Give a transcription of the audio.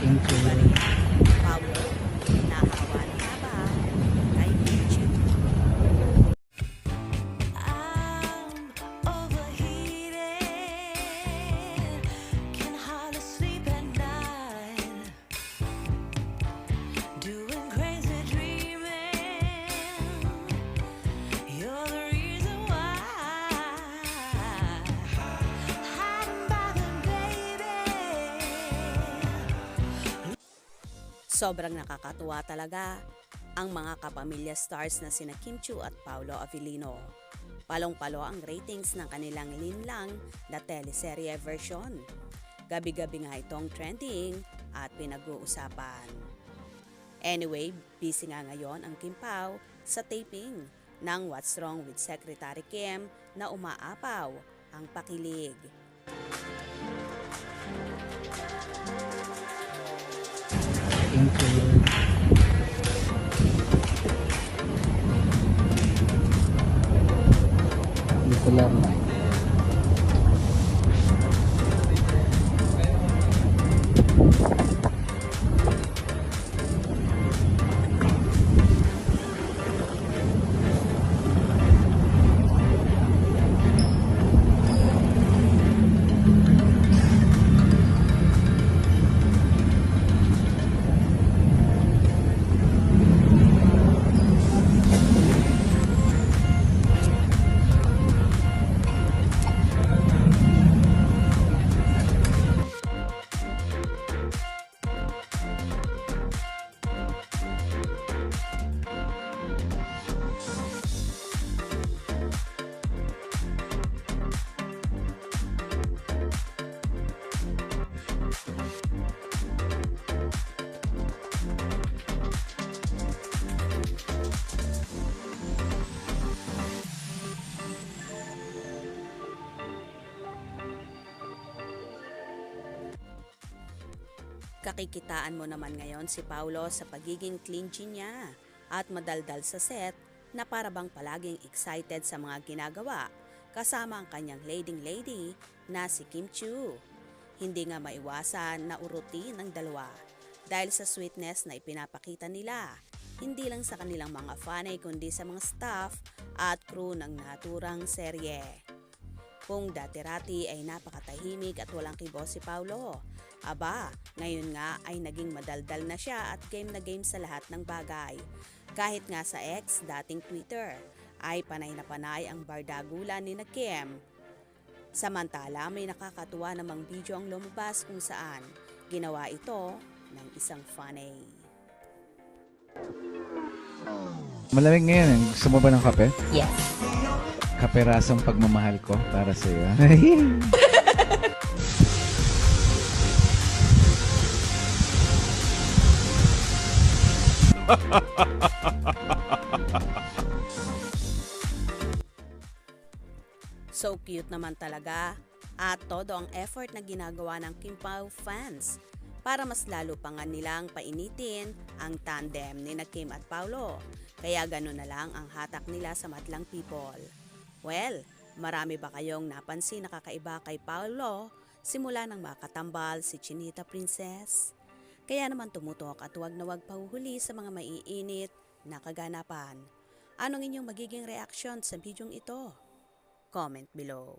Thank Di ba you. rin? Paulo, nahawa na nga ba kay Kim Chiu? I'm overheated, can hardly sleep at night, doing crazy dreaming. You're the reason why. Hiding by the baby. Sobrang nakakatuwa talaga ang mga kapamilya stars na sina Kim Chiu at Paolo Avellino. Palong-palo ang ratings ng kanilang linlang na teleserye version. Gabi-gabi nga itong trending at pinag-uusapan. Anyway, busy nga ngayon ang Kim Pao sa taping ng What's Wrong with Secretary Kim na umaapaw ang pakilig. Thank you. Dito lang. Kakikitaan mo naman ngayon si Paulo sa pagiging clingy niya at madaldal sa set na parabang palaging excited sa mga ginagawa kasama ang kanyang leading lady na si Kim Chiu. Hindi nga maiwasan na urutin ng dalawa dahil sa sweetness na ipinapakita nila, hindi lang sa kanilang mga fanay kundi sa mga staff at crew ng naturang serye. Kung dati-rati ay napakatahimik at walang kibo si Paulo, aba, ngayon nga ay naging madaldal na siya at game na game sa lahat ng bagay. Kahit nga sa X, dating Twitter, ay panay na panay ang bardagulan ni na Kim. Samantala, may nakakatuwa namang video ang lumabas kung saan ginawa ito ng isang fanay. Malamig ngayon. Gusto mo ba ng kape? Yes. Kaperasang pagmamahal ko para sa iyo. So cute naman talaga at todo ang effort na ginagawa ng Kim Pao fans para mas lalo pa nga nilang painitin ang tandem ni na Kim at Paulo. Kaya gano'n na lang ang hatak nila sa madlang people. Well, marami ba kayong napansin na kakaiba kay Paulo simula nang makatambal si Chinita Princess? Kaya naman tumutok at huwag na huwag pahuhuli sa mga maiinit na kaganapan. Anong inyong magiging reaksyon sa bidyong ito? Comment below.